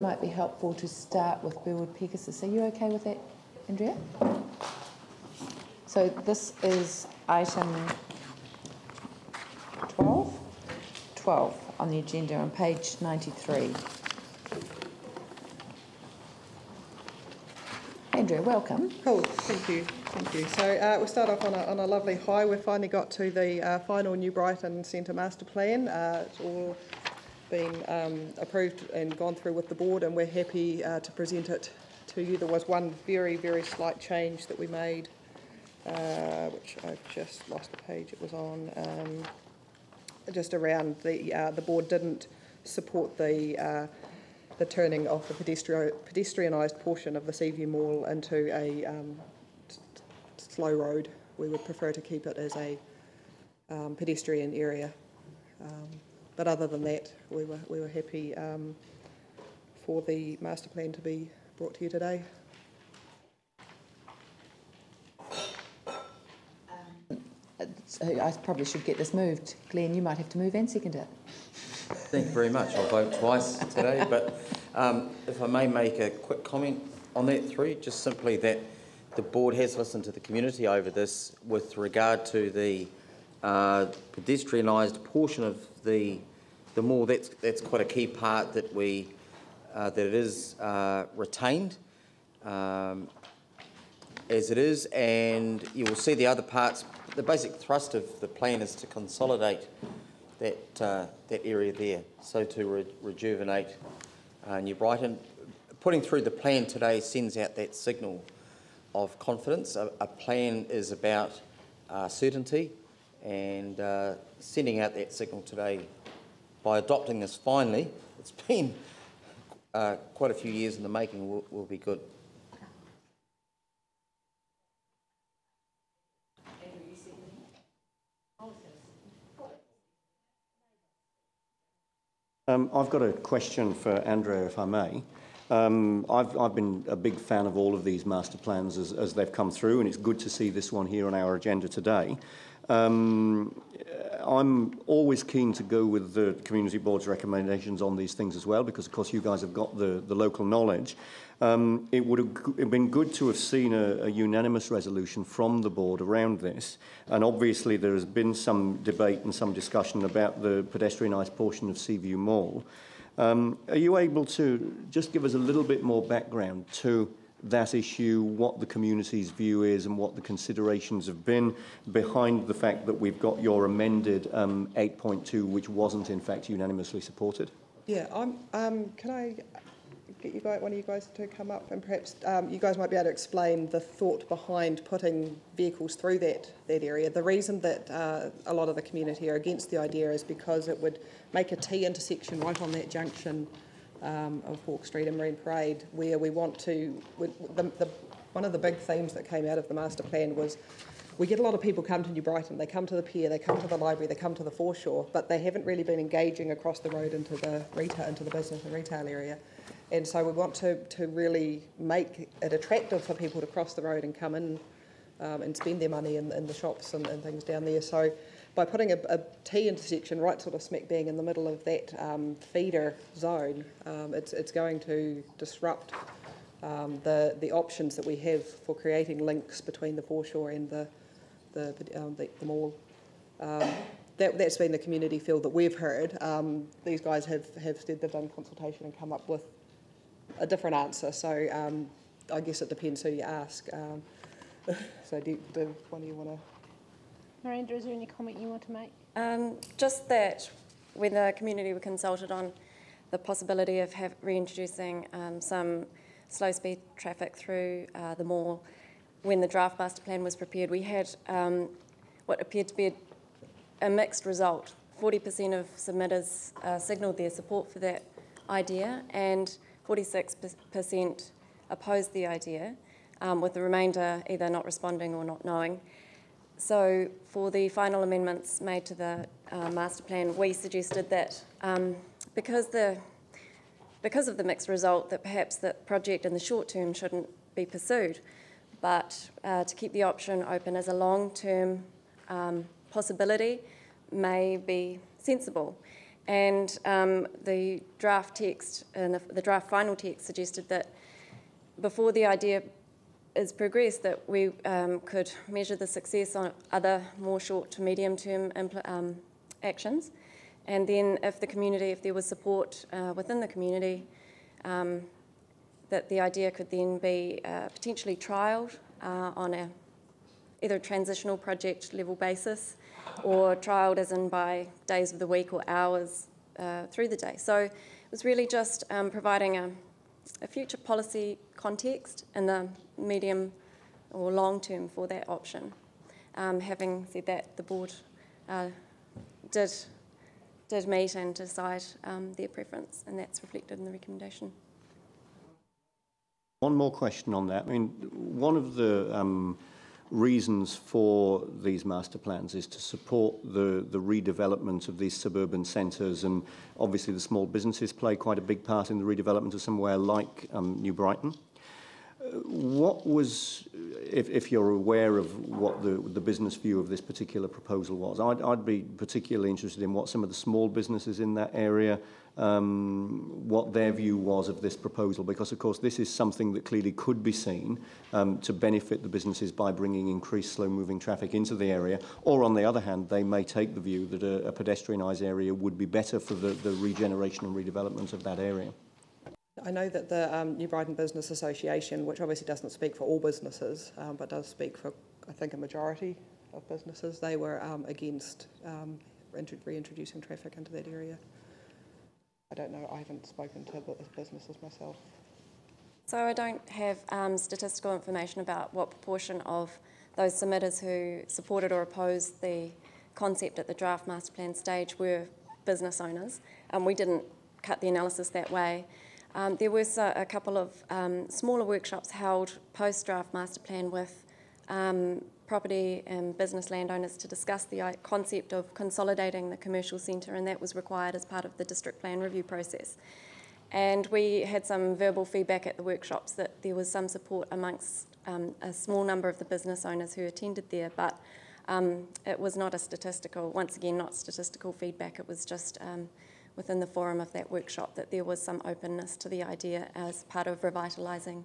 Might be helpful to start with Burwood Pegasus. Are you okay with that, Andrea? So this is item 12 on the agenda on page 93. Andrea, welcome. Cool, thank you. So we'll start off on a lovely high. We've finally got to the final New Brighton Centre Master Plan. It's all been approved and gone through with the board, and we're happy to present it to you. There was one very, very slight change that we made, which I've just lost the page it was on, just around the board didn't support the turning of the pedestrianised portion of the Seaview Mall into a slow road. We would prefer to keep it as a pedestrian area. But other than that, we were happy for the master plan to be brought to you today. I probably should get this moved. Glenn, you might have to move and second it. Thank you very much. I'll vote twice today, but if I may make a quick comment on that through, just simply that the board has listened to the community over this with regard to the pedestrianised portion of the mall. That's quite a key part that that it is retained as it is, and you will see the other parts. The basic thrust of the plan is to consolidate that area there, so to rejuvenate New Brighton. Putting through the plan today sends out that signal of confidence. A plan is about certainty, and sending out that signal today by adopting this finally, it's been quite a few years in the making, will be good. I've got a question for Andrea, if I may. I've been a big fan of all of these master plans as they've come through, and it's good to see this one here on our agenda today. I'm always keen to go with the Community Board's recommendations on these things as well, because of course you guys have got the local knowledge. It would have been good to have seen a unanimous resolution from the board around this, and obviously there has been some debate and some discussion about the pedestrianised portion of Seaview Mall. Are you able to just give us a little bit more background to that issue, what the community's view is and what the considerations have been behind the fact that we've got your amended 8.2, which wasn't in fact unanimously supported? Yeah, can I get you guys, one of you guys to come up, and perhaps you guys might be able to explain the thought behind putting vehicles through that area. The reason that a lot of the community are against the idea is because it would make a T intersection right on that junction of Hawke Street and Marine Parade, where we want to. One of the big themes that came out of the master plan was we get a lot of people come to New Brighton. They come to the pier, they come to the library, they come to the foreshore, but they haven't really been engaging across the road into the business and retail area. And so we want to really make it attractive for people to cross the road and come in and spend their money in the shops and things down there. So by putting a T intersection right sort of smack bang in the middle of that feeder zone, it's going to disrupt the options that we have for creating links between the foreshore and the mall. That's been the community feel that we've heard. These guys have said they've done consultation and come up with a different answer. So I guess it depends who you ask. So do one of you want to? Miranda, is there any comment you want to make? Just that when the community were consulted on the possibility of reintroducing some slow-speed traffic through the mall, when the draft master plan was prepared, we had what appeared to be a mixed result. 40% of submitters signalled their support for that idea, and 46% opposed the idea, with the remainder either not responding or not knowing. So for the final amendments made to the master plan, we suggested that because of the mixed result, that perhaps the project in the short term shouldn't be pursued, but to keep the option open as a long-term possibility may be sensible. And the draft text and the draft final text suggested that before the idea is progressed, that we could measure the success on other more short to medium term actions. And then if there was support within the community, that the idea could then be potentially trialled on either a transitional project level basis, or trialled as in by days of the week or hours through the day. So it was really just providing a future policy context in the medium or long term for that option. Having said that, the board did meet and decide their preference, and that's reflected in the recommendation. One more question on that. I mean, one of the reasons for these master plans is to support the redevelopment of these suburban centres, and obviously the small businesses play quite a big part in the redevelopment of somewhere like New Brighton. What was, if you're aware of what the business view of this particular proposal was, I'd be particularly interested in what some of the small businesses in that area, what their view was of this proposal, because of course this is something that clearly could be seen to benefit the businesses by bringing increased slow-moving traffic into the area, or on the other hand they may take the view that a pedestrianised area would be better for the regeneration and redevelopment of that area. I know that the New Brighton Business Association, which obviously doesn't speak for all businesses, but does speak for, I think, a majority of businesses, they were against reintroducing traffic into that area. I don't know, I haven't spoken to the businesses myself. So I don't have statistical information about what proportion of those submitters who supported or opposed the concept at the draft master plan stage were business owners. We didn't cut the analysis that way. There was a couple of smaller workshops held post-draft master plan with property and business landowners to discuss the concept of consolidating the commercial centre, and that was required as part of the district plan review process. And we had some verbal feedback at the workshops that there was some support amongst a small number of the business owners who attended there, but it was not once again, not statistical feedback, it was just within the forum of that workshop that there was some openness to the idea as part of revitalising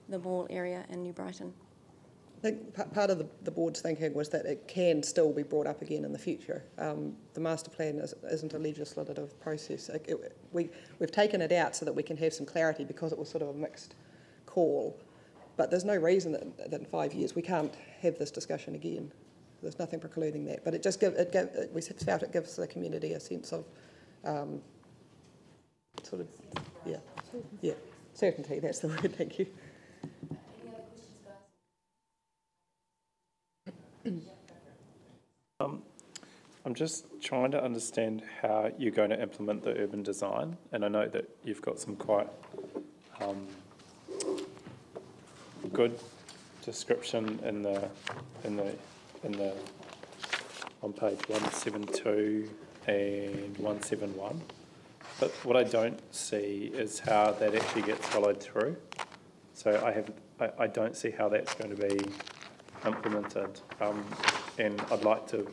the mall area in New Brighton. I think part of the board's thinking was that it can still be brought up again in the future. The master plan isn't a legislative process. We've taken it out so that we can have some clarity, because it was sort of a mixed call. But there's no reason that in 5 years we can't have this discussion again. There's nothing precluding that. But we felt it gives the community a sense of certainty. That's the word. Thank you. I'm just trying to understand how you're going to implement the urban design, and I know that you've got some quite good description in the on page 172 and 171. But what I don't see is how that actually gets followed through. So I don't see how that's going to be implemented, and I'd like to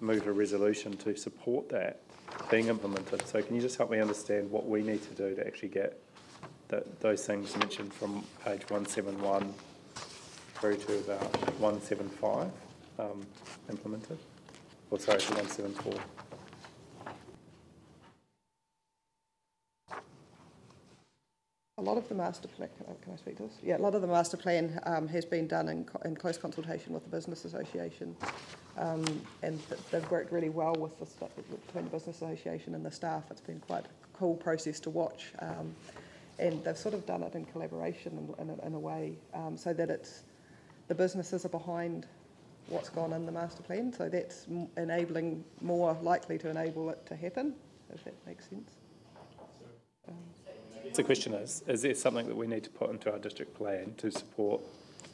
move a resolution to support that being implemented. So can you just help me understand what we need to do to actually get those things mentioned from page 171 through to about 175 implemented? Or sorry, to 174. A lot of the master plan, can I speak to this? Yeah, a lot of the master plan has been done in close consultation with the Business Association, and they've worked really well with between the Business Association and the staff. It's been quite a cool process to watch, and they've sort of done it in collaboration in a way, so that the businesses are behind what's gone in the master plan, so that's more likely to enable it to happen, if that makes sense. The question is there something that we need to put into our district plan to support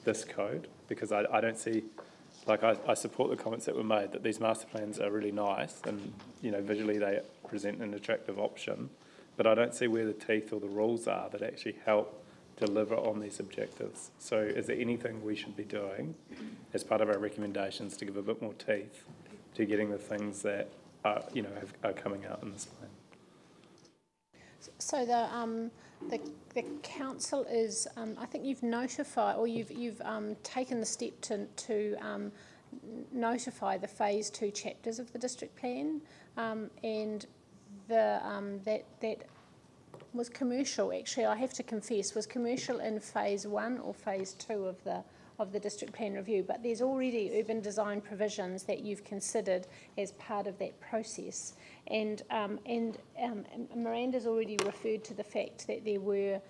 this code? Because I don't see, like I support the comments that were made that these master plans are really nice and, you know, visually they present an attractive option, but I don't see where the teeth or the rules are that actually help deliver on these objectives. So is there anything we should be doing as part of our recommendations to give a bit more teeth to getting the things that are coming out in this plan. So the council is, I think you've notified, or you've taken the step to notify the phase 2 chapters of the district plan, and that was commercial. Actually, I have to confess, was commercial in phase 1 or phase 2 of the district plan review, but there's already urban design provisions that you've considered as part of that process. And Miranda's already referred to the fact that there were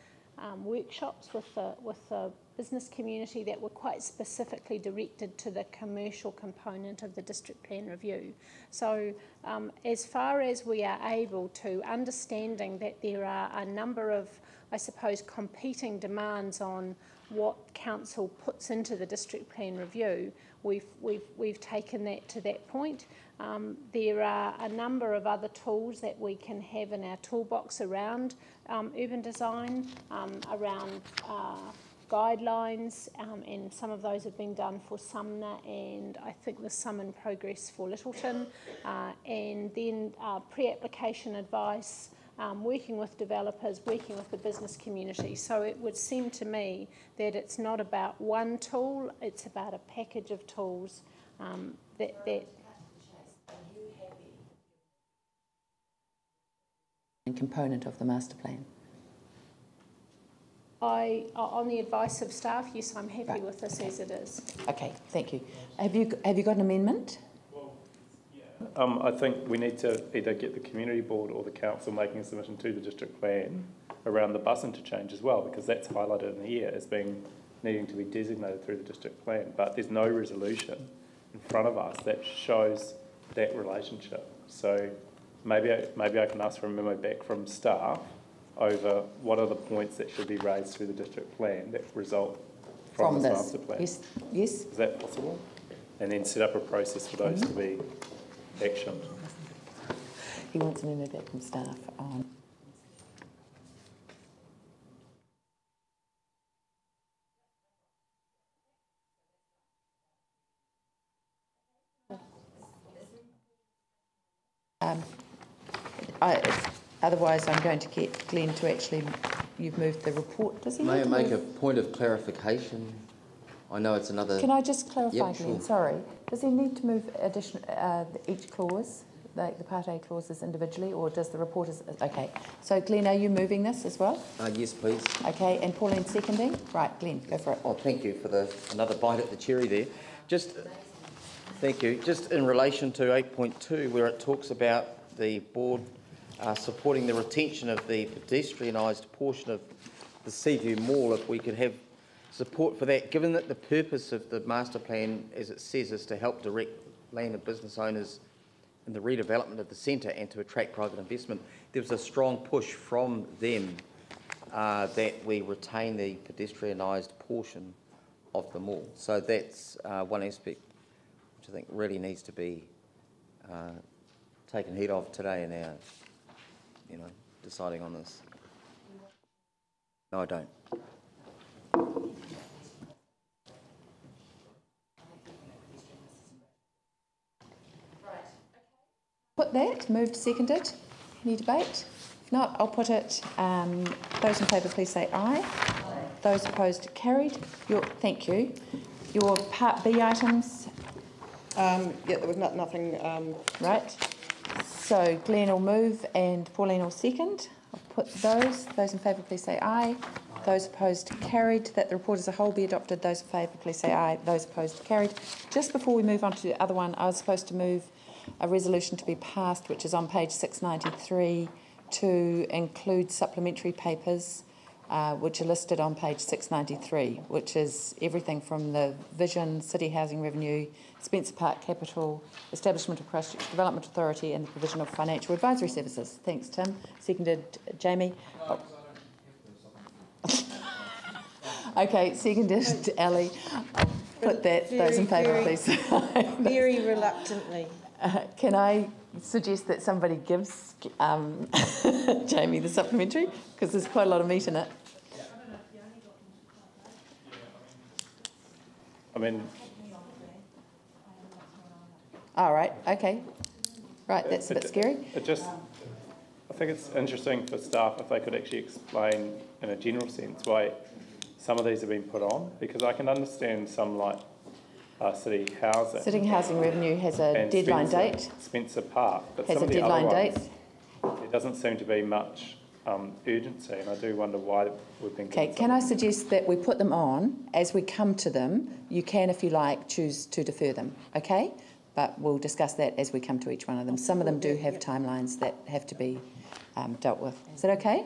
workshops with the business community that were quite specifically directed to the commercial component of the district plan review. So as far as we are able to, understanding that there are a number of, I suppose, competing demands on what council puts into the district plan review, we've taken that to that point. There are a number of other tools that we can have in our toolbox around urban design, around guidelines, and some of those have been done for Sumner, and I think there's some in progress for Littleton, and then pre-application advice, working with developers, working with the business community. So it would seem to me that it's not about one tool, it's about a package of tools that component of the master plan. On the advice of staff, yes, I'm happy with this as it is. Okay, thank you. Have you got an amendment? I think we need to either get the community board or the council making a submission to the district plan around the bus interchange as well, because that's highlighted in here as needing to be designated through the district plan. But there's no resolution in front of us that shows that relationship. So maybe I can ask for a memo back from staff over what are the points that should be raised through the district plan that result from this master plan. Yes, yes. Is that possible? And then set up a process for those to be actioned. He wants a memo back from staff on. Otherwise, I'm going to get Glenn to actually. You've moved the report. Does he? May I need to make move? a point of clarification? I know it's another. Can I just clarify, Yep, Glenn? sure. Sorry. Does he need to move each clause, like the Part A clauses individually, or does the report? Okay. So, Glenn, are you moving this as well? Yes, please. Okay. And Pauline seconding. Right, Glenn, go for it. Oh, thank you for another bite at the cherry there. Thank you. Just in relation to 8.2, where it talks about the board supporting the retention of the pedestrianised portion of the Seaview Mall, if we could have support for that, given that the purpose of the master plan, as it says, is to help direct land and business owners in the redevelopment of the centre and to attract private investment. There was a strong push from them that we retain the pedestrianised portion of the mall. So that's one aspect which I think really needs to be taken heed of today in our, deciding on this. No, I don't. Put that. Moved, seconded. Any debate? If not, I'll put it. Those in favour, please say aye. Aye. Those opposed, carried. Thank you. Your Part B items. Yeah, there was nothing. Right. So Glenn will move and Pauline will second. I'll put those. Those in favour, please say aye. Those opposed, carried. That the report as a whole be adopted. Those in favour, please say aye. Those opposed, carried. Just before we move on to the other one, I was supposed to move a resolution to be passed, which is on page 693, to include supplementary papers, which are listed on page 693, which is everything from the vision, city housing revenue, Spencer Park Capital, establishment of Christchurch Development Authority, and the provision of financial advisory services. Thanks, Tim. Seconded, Jamie. Oh. Okay, seconded, Ali. I'll put that. Those in favour, please. Very reluctantly. Can I suggest that somebody gives Jamie the supplementary? Because there's quite a lot of meat in it. I mean... All right, okay. Right, that's a bit scary. I think it's interesting for staff if they could actually explain in a general sense why some of these have been put on, because I can understand some like city housing. City housing revenue has a and deadline date. Spencer Park, but Has some a of the deadline other date. ones, there doesn't seem to be much urgency, and I do wonder why we've been. Okay, can I suggest that we put them on as we come to them? You can, if you like, choose to defer them, okay? But we'll discuss that as we come to each one of them. Some of them do have timelines that have to be dealt with. Is that okay?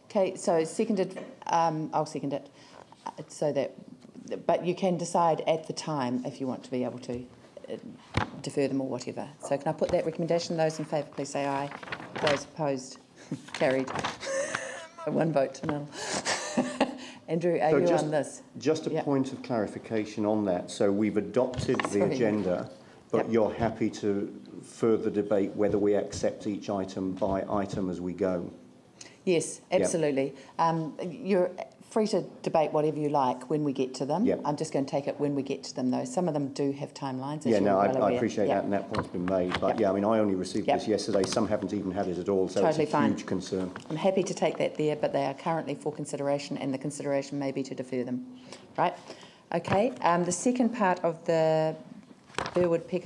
Okay, so seconded, I'll second it. So that, but you can decide at the time if you want to be able to defer them or whatever. So can I put that recommendation? Those in favour, please say aye. Those opposed, carried. One vote to nil. Andrew, are you on this? Just a point of clarification on that. So we've adopted the agenda, but you're happy to further debate whether we accept each item by item as we go? Yes, absolutely. You're free to debate whatever you like when we get to them. I'm just going to take it when we get to them, though. Some of them do have timelines. I appreciate that, and that point's been made. But I mean, I only received this yesterday. Some haven't even had it at all, so totally it's a huge concern. I'm happy to take that there, but they are currently for consideration, and the consideration may be to defer them. Right? Okay. The second part of the Burwood Pegasus